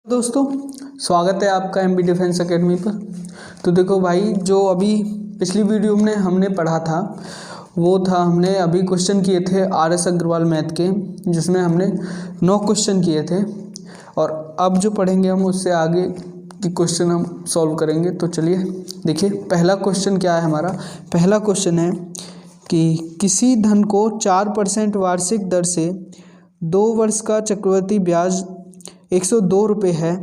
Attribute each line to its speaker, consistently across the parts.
Speaker 1: दोस्तों, स्वागत है आपका एमबी डिफेंस एकेडमी पर। तो देखो भाई, जो अभी पिछली वीडियो में हमने पढ़ा था वो था, हमने अभी क्वेश्चन किए थे आरएस अग्रवाल मैथ के, जिसमें हमने 9 क्वेश्चन किए थे। और अब जो पढ़ेंगे हम उससे आगे की क्वेश्चन हम सॉल्व करेंगे। तो चलिए देखिए, पहला क्वेश्चन क्या है हमारा। पहला क्वेश्चन है कि किसी धन को 4% वार्षिक दर से 2 वर्ष का चक्रवृद्धि ब्याज 102 रुपये है,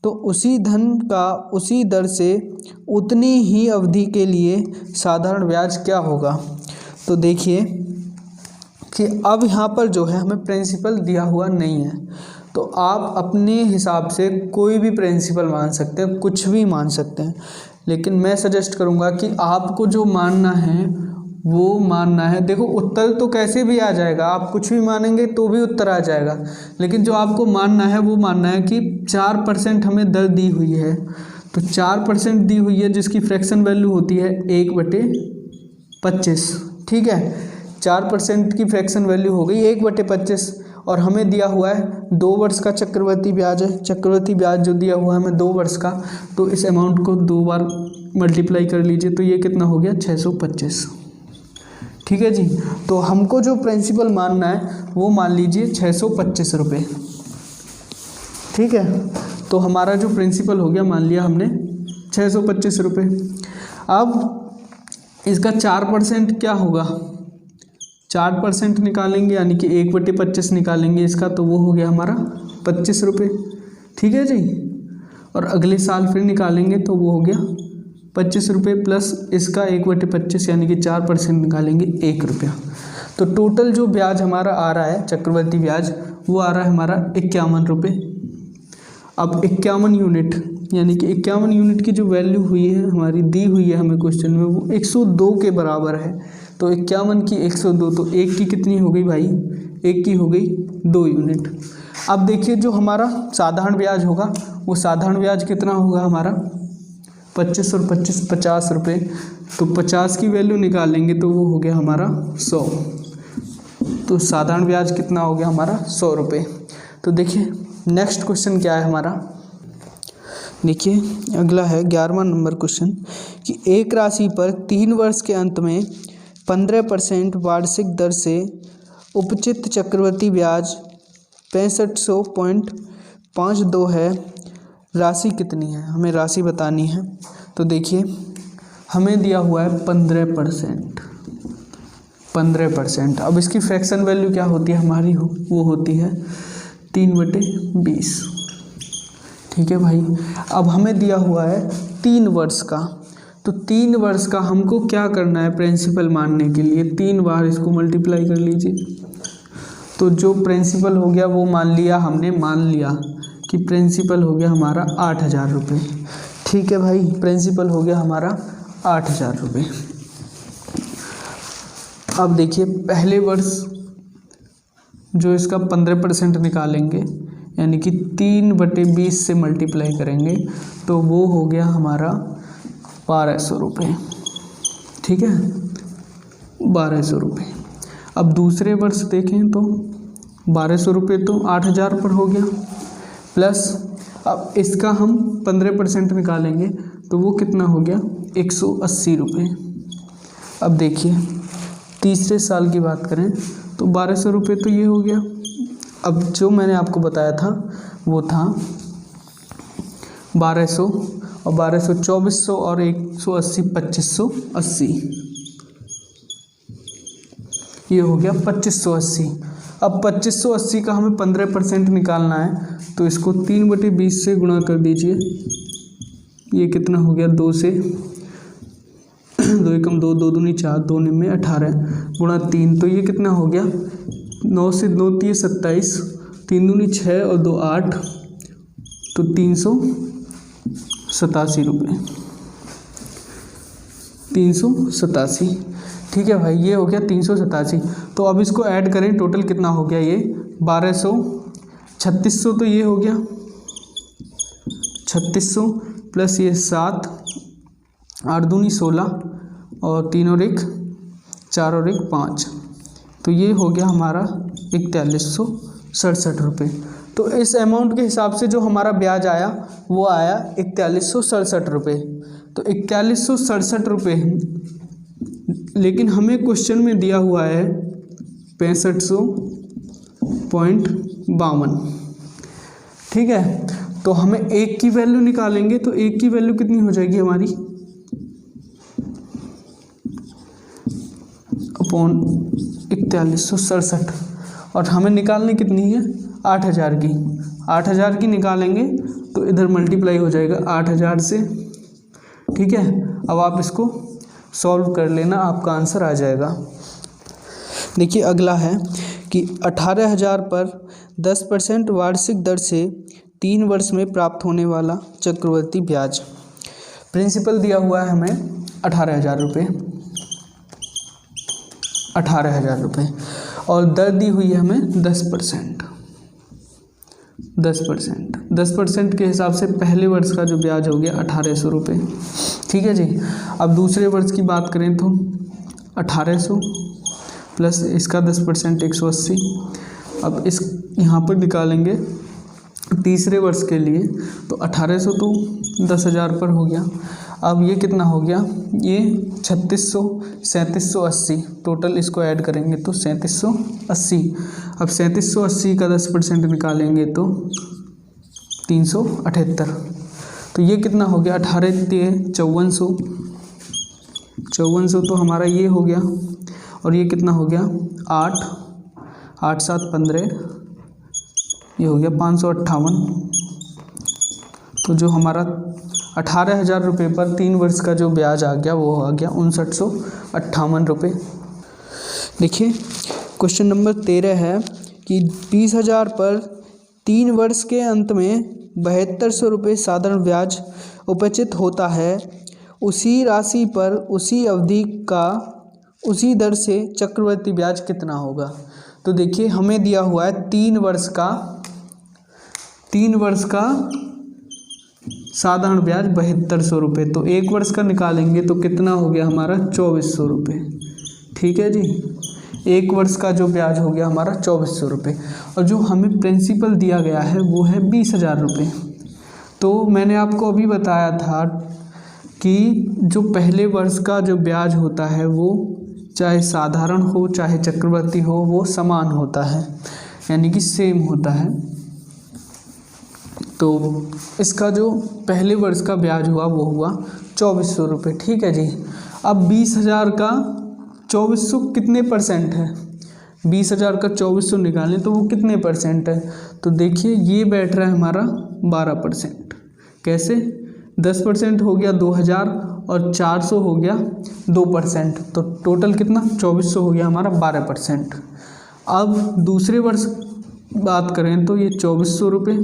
Speaker 1: तो उसी धन का उसी दर से उतनी ही अवधि के लिए साधारण ब्याज क्या होगा। तो देखिए कि अब यहाँ पर जो है हमें प्रिंसिपल दिया हुआ नहीं है, तो आप अपने हिसाब से कोई भी प्रिंसिपल मान सकते हैं, कुछ भी मान सकते हैं। लेकिन मैं सजेस्ट करूँगा कि आपको जो मानना है वो मानना है। देखो, उत्तर तो कैसे भी आ जाएगा, आप कुछ भी मानेंगे तो भी उत्तर आ जाएगा, लेकिन जो आपको मानना है वो मानना है कि 4% हमें दर दी हुई है। तो 4% दी हुई है, जिसकी फ्रैक्शन वैल्यू होती है 1/25। ठीक है, 4% की फ्रैक्शन वैल्यू हो गई 1/25, और हमें दिया हुआ है 2 वर्ष का चक्रवृद्धि ब्याज है। चक्रवृद्धि ब्याज जो दिया हुआ है हमें 2 वर्ष का, तो इस अमाउंट को 2 बार मल्टीप्लाई कर लीजिए, तो ये कितना हो गया 625। ठीक है जी। तो हमको जो प्रिंसिपल मानना है वो मान लीजिए 625 रुपये। ठीक है, तो हमारा जो प्रिंसिपल हो गया, मान लिया हमने 625 रुपये। अब इसका 4% क्या होगा, 4% निकालेंगे, यानी कि 1/25 निकालेंगे इसका, तो वो हो गया हमारा 25 रुपये। ठीक है जी। और अगले साल फिर निकालेंगे तो वो हो गया 25 रुपये प्लस इसका 1/25, यानी कि 4% निकालेंगे 1 रुपया। तो टोटल जो ब्याज हमारा आ रहा है, चक्रवृद्धि ब्याज, वो आ रहा है हमारा 51 रुपये। अब 51 यूनिट, यानी कि 51 यूनिट की जो वैल्यू हुई है हमारी, दी हुई है हमें क्वेश्चन में, वो 102 के बराबर है। तो 51 की 102, तो 1 की कितनी हो गई भाई, 1 की हो गई 2 यूनिट। अब देखिए, जो हमारा साधारण ब्याज होगा वो साधारण ब्याज कितना होगा हमारा, 25 और 25 50 रुपये। तो 50 की वैल्यू निकालेंगे तो वो हो गया हमारा 100। तो साधारण ब्याज कितना हो गया हमारा 100 रुपये। तो देखिए नेक्स्ट क्वेश्चन क्या है हमारा। देखिए अगला है 11वां नंबर क्वेश्चन कि एक राशि पर 3 वर्ष के अंत में 15% वार्षिक दर से उपचित चक्रवृद्धि ब्याज 6500.52 है, राशि कितनी है, हमें राशि बतानी है। तो देखिए हमें दिया हुआ है 15%। अब इसकी फ्रैक्शन वैल्यू क्या होती है हमारी, वो होती है 3/20। ठीक है भाई। अब हमें दिया हुआ है 3 वर्ष का, तो 3 वर्ष का हमको क्या करना है प्रिंसिपल मानने के लिए, 3 बार इसको मल्टीप्लाई कर लीजिए। तो जो प्रिंसिपल हो गया वो मान लिया हमने, मान लिया कि प्रिंसिपल हो गया हमारा 8000 रुपये। ठीक है भाई, प्रिंसिपल हो गया हमारा 8000 रुपये। अब देखिए पहले वर्ष जो इसका 15% निकालेंगे, यानी कि 3/20 से मल्टीप्लाई करेंगे, तो वो हो गया हमारा 1200 रुपये। ठीक है, 1200 रुपये। अब दूसरे वर्ष देखें तो 1200 रुपये तो 8000 पर हो गया, प्लस अब इसका हम 15% निकालेंगे तो वो कितना हो गया 180 रुपये। अब देखिए तीसरे साल की बात करें तो 1200 रुपये तो ये हो गया। अब जो मैंने आपको बताया था वो था 1200 और 1200 2400 और 180 2580, ये हो गया 2580। अब 2580 का हमें 15% निकालना है, तो इसको 3/20 से गुणा कर दीजिए। ये कितना हो गया, 2 से 2 एकम 2, 2 दूनी 4, 2 निम 18 गुणा 3, तो ये कितना हो गया 9 से 2 3 27, 3 दूनी 6 और 2 8, तो 387 रुपये, 387। ठीक है भाई, ये हो गया 387। तो अब इसको ऐड करें, टोटल कितना हो गया, ये 1200 3600, तो ये हो गया 3600 प्लस ये 7, 8 दूनी 16 और 3 और 1 4 और 1 5, तो ये हो गया हमारा 4167 रुपये। तो इस अमाउंट के हिसाब से जो हमारा ब्याज आया वो आया 4167 रुपये। तो 4167 रुपये, लेकिन हमें क्वेश्चन में दिया हुआ है 6500.52। ठीक है, तो हमें एक की वैल्यू निकालेंगे तो एक की वैल्यू कितनी हो जाएगी हमारी अपॉन 4167, और हमें निकालनी कितनी है 8000 की। 8000 की निकालेंगे तो इधर मल्टीप्लाई हो जाएगा 8000 से। ठीक है, अब आप इसको सॉल्व कर लेना, आपका आंसर आ जाएगा। देखिए अगला है कि 18000 पर 10% वार्षिक दर से 3 वर्ष में प्राप्त होने वाला चक्रवर्ती ब्याज। प्रिंसिपल दिया हुआ है हमें 18000 रुपये, 18000 रुपये, और दर दी हुई है हमें 10%। 10% के हिसाब से पहले वर्ष का जो ब्याज हो गया 1800 रुपये। ठीक है जी। अब दूसरे वर्ष की बात करें तो 1800 प्लस इसका 10% 180। अब इस यहाँ पर निकालेंगे तीसरे वर्ष के लिए तो 1800 तो 10,000 पर हो गया। अब ये कितना हो गया, ये 3600, 3780, टोटल इसको ऐड करेंगे तो 3780। अब 3780 का 10% निकालेंगे तो 378। तो ये कितना हो गया, 18 5400, 5400 तो हमारा ये हो गया, और ये कितना हो गया 8 8 7 15, ये हो गया 558। तो जो हमारा 18000 रुपये पर 3 वर्ष का जो ब्याज आ गया वो आ गया 5958 रुपये। देखिए क्वेश्चन नंबर 13 है कि 20,000 पर 3 वर्ष के अंत में 7200 रुपये साधारण ब्याज उपचित होता है। उसी राशि पर उसी अवधि का उसी दर से चक्रवर्ती ब्याज कितना होगा। तो देखिए हमें दिया हुआ है 3 वर्ष का साधारण ब्याज 7200 रुपये। तो 1 वर्ष का निकालेंगे तो कितना हो गया हमारा 2400 रुपये। ठीक है जी, 1 वर्ष का जो ब्याज हो गया हमारा 2400 रुपये, और जो हमें प्रिंसिपल दिया गया है वो है 20,000 रुपये। तो मैंने आपको अभी बताया था कि जो पहले वर्ष का जो ब्याज होता है वो चाहे साधारण हो चाहे चक्रवर्ती हो वो समान होता है, यानी कि सेम होता है। तो इसका जो पहले वर्ष का ब्याज हुआ वो हुआ 2400 रुपये। ठीक है जी। अब 20,000 का 2400 कितने परसेंट है, 20,000 का 2400 निकालें तो वो कितने परसेंट है। तो देखिए ये बैठ रहा है हमारा 12%। कैसे, 10% हो गया 2000 और 400 हो गया 2%, तो टोटल कितना 2400 हो गया हमारा 12%। अब दूसरे वर्ष बात करें तो ये 2400 रुपये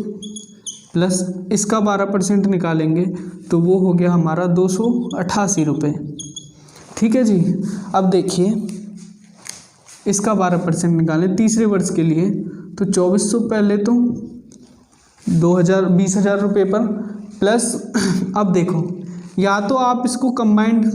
Speaker 1: प्लस इसका 12% निकालेंगे तो वो हो गया हमारा 288 रुपये। ठीक है जी। अब देखिए इसका 12% निकालें तीसरे वर्ष के लिए तो 2400 पहले तो 20,000 रुपये पर प्लस अब देखो या तो आप इसको कंबाइंड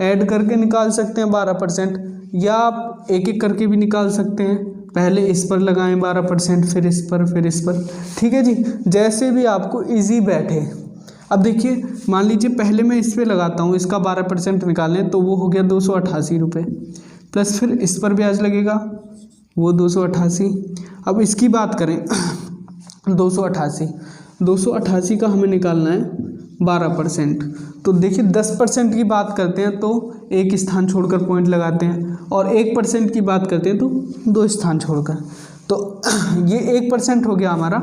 Speaker 1: ऐड करके निकाल सकते हैं 12%, या आप एक एक करके भी निकाल सकते हैं। पहले इस पर लगाएं 12%, फिर इस पर, फिर इस पर। ठीक है जी, जैसे भी आपको इजी बैठे। अब देखिए मान लीजिए पहले मैं इस पर लगाता हूँ, इसका 12% निकालें तो वो हो गया 288 रुपये, प्लस फिर इस पर ब्याज लगेगा वो 288। अब इसकी बात करें 288 का हमें निकालना है 12%। तो देखिए 10% की बात करते हैं तो एक स्थान छोड़कर पॉइंट लगाते हैं, और 1% की बात करते हैं तो 2 स्थान छोड़कर। तो ये 1% हो गया हमारा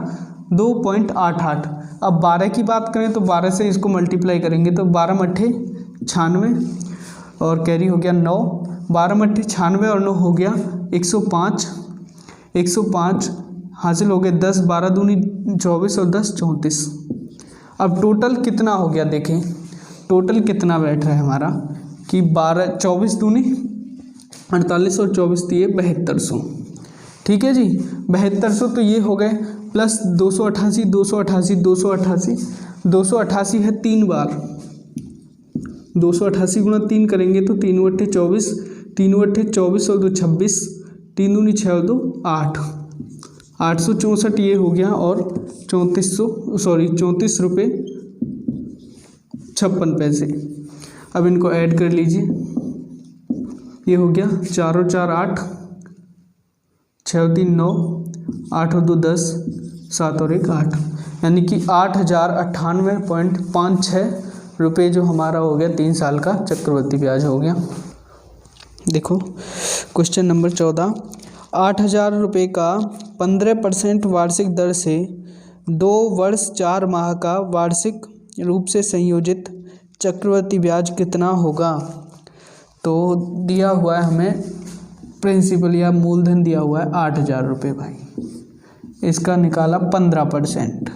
Speaker 1: 2.88। अब 12 की बात करें तो 12 से इसको मल्टीप्लाई करेंगे तो 12 मट्ठे 96 और कैरी हो गया 9, 12 मट्ठे 96 और 9 हो गया 105 हासिल हो गए 10, 12 दूनी 24 और 10 34। अब टोटल कितना हो गया, देखें टोटल कितना बैठ रहा है हमारा कि 24 दूनी 48 और 24 दिए 7200। ठीक है जी, 7200 तो ये हो गए, प्लस 288 है 3 बार, 288 गुणा 3 करेंगे तो 3 बट्टे 24, 3 बट्टे 24 और 2 26, 3 दूनी 6 और 2 8, 864 ये हो गया और 34 रुपये 56 पैसे। अब इनको ऐड कर लीजिए, ये हो गया 4 और 4 8, 6 और 3 9, 8 और 2 10, 7 और 1 8, यानी कि 8098.56 रुपये जो हमारा हो गया 3 साल का चक्रवृद्धि ब्याज हो गया। देखो क्वेश्चन नंबर 14, 8000 रुपये का 15% वार्षिक दर से 2 वर्ष 4 माह का वार्षिक रूप से संयोजित चक्रवृद्धि ब्याज कितना होगा। तो दिया हुआ है हमें प्रिंसिपल या मूलधन दिया हुआ है 8000 रुपये भाई, इसका निकाला 15%।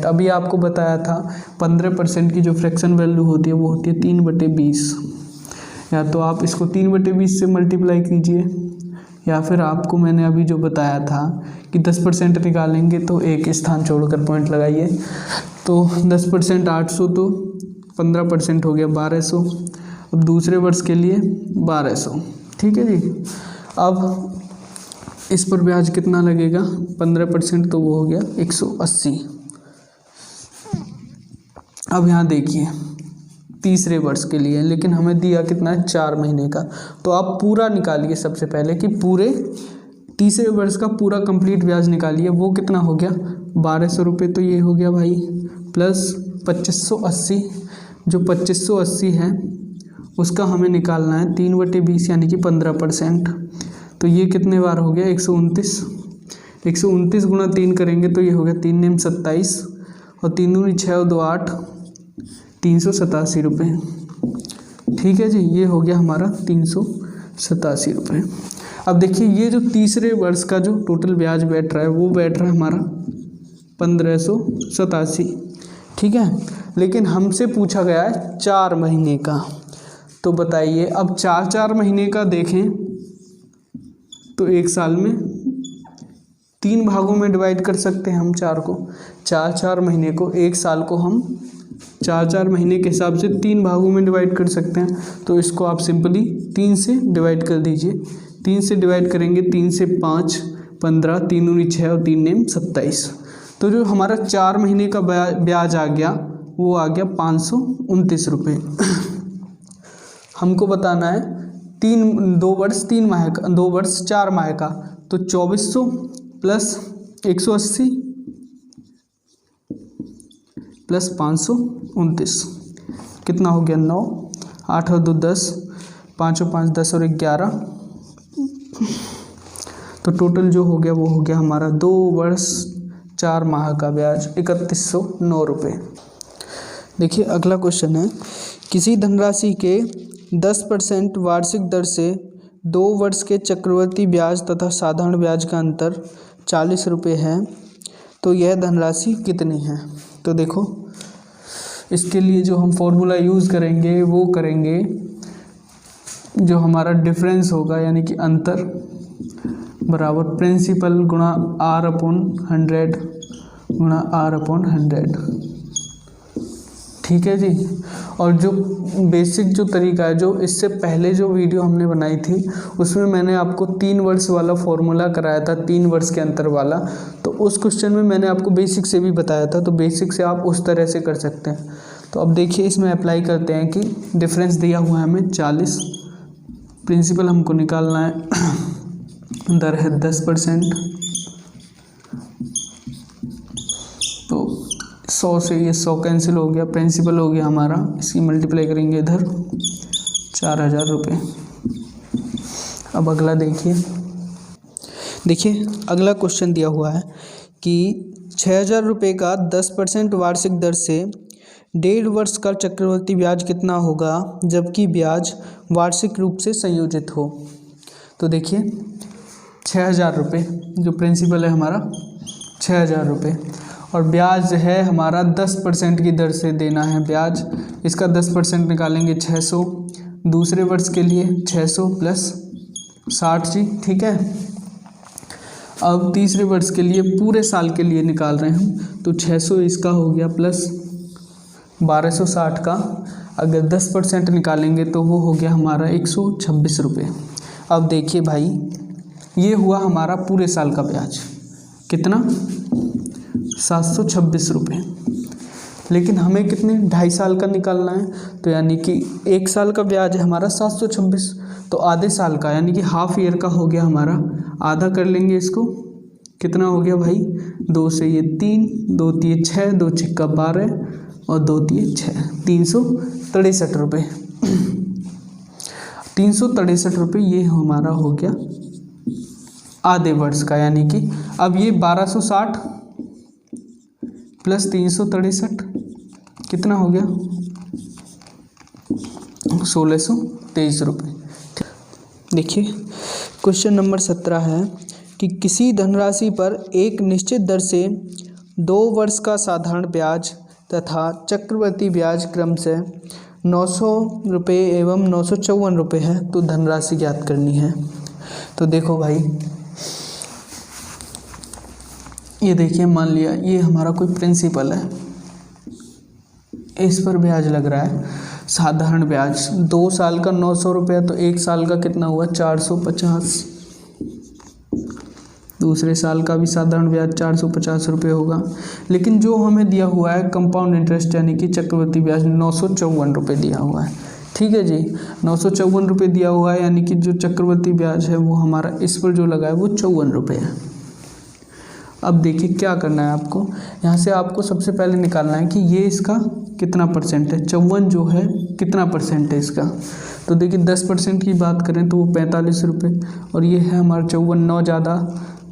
Speaker 1: अभी आपको बताया था 15% की जो फ्रैक्शन वैल्यू होती है वो होती है 3/20। या तो आप इसको 3/20 से मल्टीप्लाई कीजिए, या फिर आपको मैंने अभी जो बताया था कि 10% निकालेंगे तो एक स्थान छोड़कर पॉइंट लगाइए। तो 10% 800, तो 15% हो गया 1200। अब दूसरे वर्ष के लिए 1200, ठीक है जी। अब इस पर ब्याज कितना लगेगा, 15%, तो वो हो गया 180। अब यहाँ देखिए तीसरे वर्ष के लिए, लेकिन हमें दिया कितना है 4 महीने का। तो आप पूरा निकालिए सबसे पहले कि पूरे तीसरे वर्ष का पूरा कंप्लीट ब्याज निकालिए। वो कितना हो गया 1200 रुपये, तो ये हो गया भाई प्लस 2580। जो 2580 है उसका हमें निकालना है 3/20 यानी कि 15%। तो ये कितने बार हो गया 129। 129 गुणा 3 करेंगे तो ये हो गया 3 नेम 27 और 3 दूनी 6 और 2 8, 387 रुपये। ठीक है जी, ये हो गया हमारा 387 रुपये। अब देखिए ये जो तीसरे वर्ष का जो टोटल ब्याज बैठ रहा है वो बैठ रहा है हमारा 1587, ठीक है। लेकिन हमसे पूछा गया है 4 महीने का। तो बताइए अब 4 महीने का देखें तो एक साल में 3 भागों में डिवाइड कर सकते हैं हम 4 को। 4 महीने को, एक साल को हम 4 महीने के हिसाब से 3 भागों में डिवाइड कर सकते हैं। तो इसको आप सिंपली 3 से डिवाइड कर दीजिए। 3 से डिवाइड करेंगे, 3 से 5 15, 3 दूनी 6 और 3 नेम 27। तो जो हमारा 4 महीने का ब्याज आ गया वो आ गया 529 रुपये। हमको बताना है 2 वर्ष 4 माह का। तो 2400 प्लस 180 प्लस 529 कितना हो गया 9, 8 और 2 10, 5 और 5 10 और 11। तो टोटल जो हो गया वो हो गया हमारा 2 वर्ष 4 माह का ब्याज 3109 रुपये। देखिए अगला क्वेश्चन है, किसी धनराशि के 10% वार्षिक दर से 2 वर्ष के चक्रवृद्धि ब्याज तथा साधारण ब्याज का अंतर 40 रुपये है, तो यह धनराशि कितनी है। तो देखो इसके लिए जो हम फॉर्मूला यूज़ करेंगे वो करेंगे जो हमारा डिफरेंस होगा यानी कि अंतर बराबर प्रिंसिपल गुणा R/100 गुणा R/100, ठीक है जी। और जो बेसिक जो तरीका है, जो इससे पहले जो वीडियो हमने बनाई थी उसमें मैंने आपको 3 वर्ष वाला फॉर्मूला कराया था, 3 वर्ष के अंतर वाला। तो उस क्वेश्चन में मैंने आपको बेसिक से भी बताया था, तो बेसिक से आप उस तरह से कर सकते हैं। तो अब देखिए इसमें अप्लाई करते हैं कि डिफरेंस दिया हुआ है हमें 40, प्रिंसिपल हमको निकालना है, दर है 10%। तो 100 से ये 100 कैंसिल हो गया, प्रिंसिपल हो गया हमारा, इसकी मल्टीप्लाई करेंगे इधर 4000 रुपये। अब अगला देखिए अगला क्वेश्चन दिया हुआ है कि 6000 रुपये का 10% वार्षिक दर से 1.5 वर्ष का चक्रवृद्धि ब्याज कितना होगा जबकि ब्याज वार्षिक रूप से संयोजित हो। तो देखिए 6000 रुपये जो प्रिंसिपल है हमारा 6000 रुपये और ब्याज है हमारा 10% की दर से देना है ब्याज। इसका 10% निकालेंगे 600, दूसरे वर्ष के लिए 600 प्लस 60 जी, ठीक है। अब तीसरे वर्ष के लिए पूरे साल के लिए निकाल रहे हैं हम, तो 600 इसका हो गया प्लस 1260 का अगर 10% निकालेंगे तो वो हो गया हमारा 126 रुपये। अब देखिए भाई ये हुआ हमारा पूरे साल का ब्याज, कितना 726 रुपये। लेकिन हमें कितने 2.5 साल का निकालना है, तो यानी कि 1 साल का ब्याज है हमारा 726, तो आधे साल का यानी कि हाफ ईयर का हो गया हमारा, आधा कर लेंगे इसको, कितना हो गया भाई 2 से ये 3, 2 तिये 6, 2 छिक्का 12 और 2 तिये 6, 363 रुपये। 363 रुपये ये हमारा हो गया आधे वर्ष का, यानी कि अब ये 1260 प्लस 363 कितना हो गया 1623 रुपये। देखिए क्वेश्चन नंबर 17 है कि किसी धनराशि पर एक निश्चित दर से 2 वर्ष का साधारण ब्याज तथा चक्रवर्ती ब्याज क्रम से 900 रुपये एवं 954 रुपये है, तो धनराशि ज्ञात करनी है। तो देखो भाई, ये देखिए मान लिया ये हमारा कोई प्रिंसिपल है, इस पर ब्याज लग रहा है साधारण ब्याज 2 साल का 900 रुपये, तो 1 साल का कितना हुआ 450, दूसरे साल का भी साधारण ब्याज 450 रुपये होगा। लेकिन जो हमें दिया हुआ है कंपाउंड इंटरेस्ट यानी कि चक्रवर्ती ब्याज 954 रुपये दिया हुआ है। ठीक है जी, 954 रुपये दिया हुआ है, यानी कि जो चक्रवर्ती ब्याज है वो हमारा इस पर जो लगा है वो 54 रुपये है। अब देखिए क्या करना है आपको, यहाँ से आपको सबसे पहले निकालना है कि ये इसका कितना परसेंट है, 54 जो है कितना परसेंट है इसका। तो देखिए 10% की बात करें तो वो 45 रुपये, और ये है हमारा 54, 9 ज़्यादा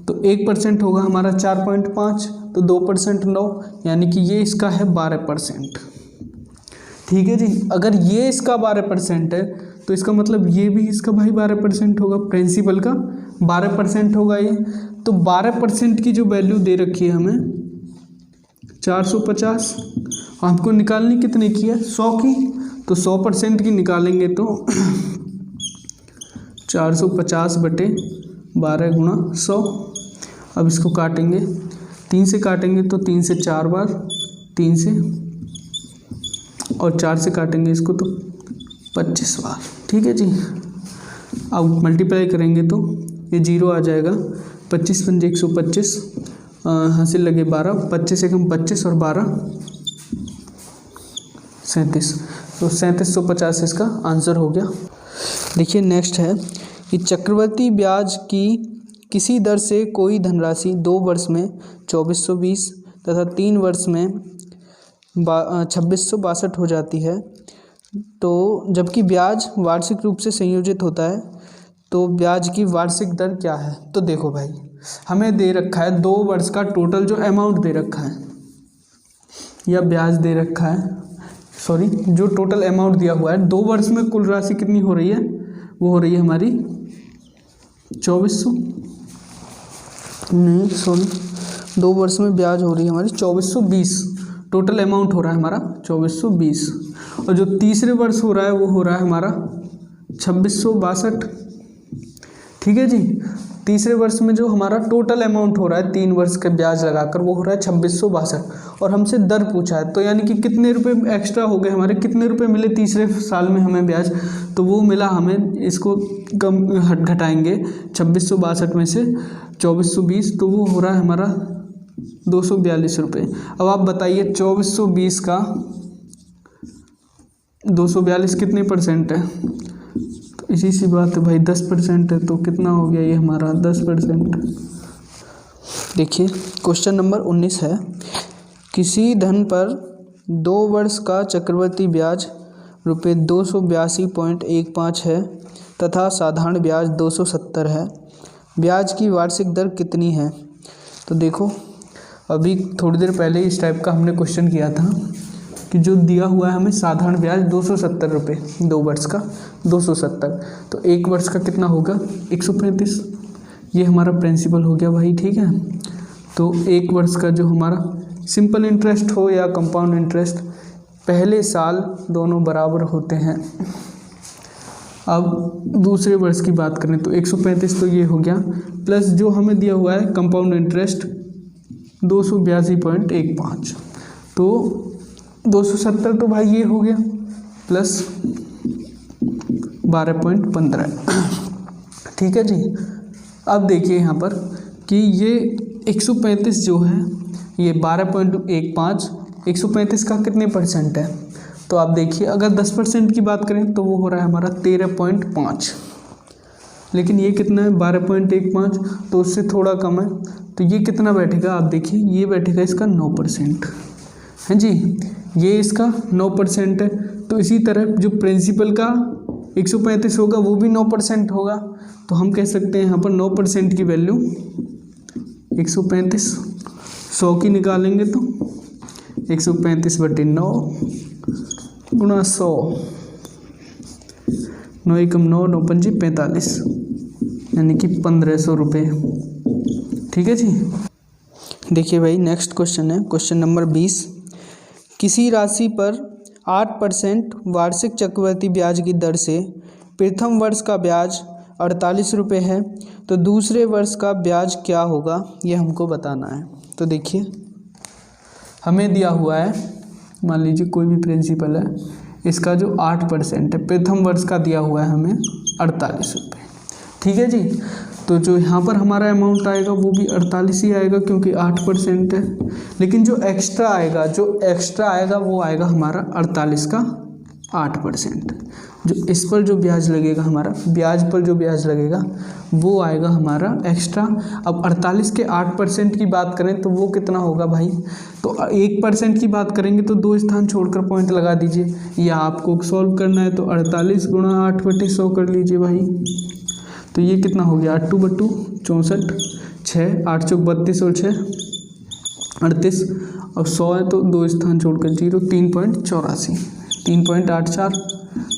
Speaker 1: तो 1% होगा हमारा 4.5, तो 2% 9, यानी कि ये इसका है 12%। ठीक है जी, अगर ये इसका 12% है तो इसका मतलब ये भी इसका भाई 12% होगा, प्रिंसिपल का 12% होगा ये। तो 12% की जो वैल्यू दे रखी है हमें 450, आपको निकालनी कितने की है 100 की, तो 100% की निकालेंगे तो 450 बटे 12 गुणा 100। अब इसको काटेंगे 3 से, काटेंगे तो 3 से 4 बार, 3 से और 4 से काटेंगे इसको तो 25 बार। ठीक है जी, अब मल्टीप्लाई करेंगे तो ये 0 आ जाएगा, 25 पंजे 125, हासिल लगे 12, 25 एकम 25 और 12 37, तो 3750 इसका आंसर हो गया। देखिए नेक्स्ट है कि चक्रवर्ती ब्याज की किसी दर से कोई धनराशि 2 वर्ष में 2420 तथा 3 वर्ष में 2662 हो जाती है, तो जबकि ब्याज वार्षिक रूप से संयोजित होता है, तो ब्याज की वार्षिक दर क्या है। तो देखो भाई, हमें दे रखा है 2 वर्ष का टोटल जो अमाउंट दे रखा है या ब्याज दे रखा है, सॉरी जो टोटल अमाउंट दिया हुआ है 2 वर्ष में कुल राशि कितनी हो रही है, वो हो रही है हमारी 2400, नहीं सॉरी 2 वर्ष में ब्याज हो रही है हमारी 2420, टोटल अमाउंट हो रहा है हमारा 2420, और जो तीसरे वर्ष हो रहा है वो हो रहा है हमारा 2662। ठीक है जी, तीसरे वर्ष में जो हमारा टोटल अमाउंट हो रहा है 3 वर्ष के ब्याज लगाकर वो हो रहा है 2662, और हमसे दर पूछा है, तो यानी कि कितने रुपए एक्स्ट्रा हो गए हमारे, कितने रुपए मिले तीसरे साल में हमें ब्याज, तो वो मिला हमें, इसको कम घटाएंगे 2662 में से 2420, तो वो हो रहा है हमारा 242 रुपये। अब आप बताइए 2420 का 242 कितने परसेंट है, तो इसी सी बात है भाई 10% है, तो कितना हो गया ये हमारा 10%। देखिए क्वेश्चन नंबर 19 है, किसी धन पर 2 वर्ष का चक्रवर्ती ब्याज रुपये 282.15 है तथा साधारण ब्याज 270 है, ब्याज की वार्षिक दर कितनी है। तो देखो अभी थोड़ी देर पहले इस टाइप का हमने क्वेश्चन किया था कि जो दिया हुआ है हमें साधारण ब्याज 270 रुपये, 2 वर्ष का 270, तो 1 वर्ष का कितना होगा 135, ये हमारा प्रिंसिपल हो गया भाई। ठीक है, तो 1 वर्ष का जो हमारा सिंपल इंटरेस्ट हो या कंपाउंड इंटरेस्ट, पहले साल दोनों बराबर होते हैं। अब दूसरे वर्ष की बात करें तो 135, तो ये हो गया, प्लस जो हमें दिया हुआ है कंपाउंड इंटरेस्ट 282.15, तो 270 तो भाई ये हो गया, प्लस 12.15। ठीक है जी, अब देखिए यहाँ पर कि ये 135 जो है ये 12.15, 135 का कितने परसेंट है, तो आप देखिए अगर 10% की बात करें तो वो हो रहा है हमारा 13.5, लेकिन ये कितना है 12.15, तो उससे थोड़ा कम है, तो ये कितना बैठेगा आप देखिए, ये बैठेगा इसका 9%, है जी, ये इसका 9% है। तो इसी तरह जो प्रिंसिपल का 135 होगा वो भी 9% होगा, तो हम कह सकते हैं यहाँ पर 9% की वैल्यू 135, 100 की निकालेंगे तो 135/9 गुणा 100, 9 एकम 9, 9 पंजी 45, यानी कि 1500 रुपये। ठीक है जी। देखिए भाई नेक्स्ट क्वेश्चन है क्वेश्चन नंबर 20। किसी राशि पर 8% वार्षिक चक्रवृद्धि ब्याज की दर से प्रथम वर्ष का ब्याज 48 रुपये है, तो दूसरे वर्ष का ब्याज क्या होगा, ये हमको बताना है। तो देखिए हमें दिया हुआ है, मान लीजिए कोई भी प्रिंसिपल है, इसका जो 8% है, प्रथम वर्ष का दिया हुआ है हमें 48 रुपये। ठीक है जी। तो जो यहाँ पर हमारा अमाउंट आएगा वो भी 48 ही आएगा क्योंकि 8% है, लेकिन जो एक्स्ट्रा आएगा वो आएगा हमारा 48 का 8%। जो इस पर जो ब्याज लगेगा, हमारा ब्याज पर जो ब्याज लगेगा वो आएगा हमारा एक्स्ट्रा। अब 48 के 8% की बात करें तो वो कितना होगा भाई, तो 1% की बात करेंगे तो 2 स्थान छोड़कर पॉइंट लगा दीजिए, या आपको सॉल्व करना है तो 48 गुणा 8/100 कर लीजिए भाई। तो ये कितना हो गया 8×2 64, 6 8 चौक 32 और 6 38, और 100 है तो 2 स्थान छोड़कर 0, 3.84, 3.84,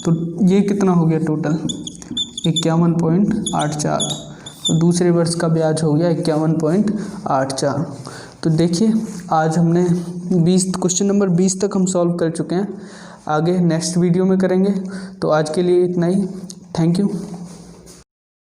Speaker 1: तो ये कितना हो गया टोटल 51.84। तो दूसरे वर्ष का ब्याज हो गया 51.84। तो देखिए आज हमने क्वेश्चन नंबर 20 तक हम सॉल्व कर चुके हैं, आगे नेक्स्ट वीडियो में करेंगे। तो आज के लिए इतना ही, थैंक यू।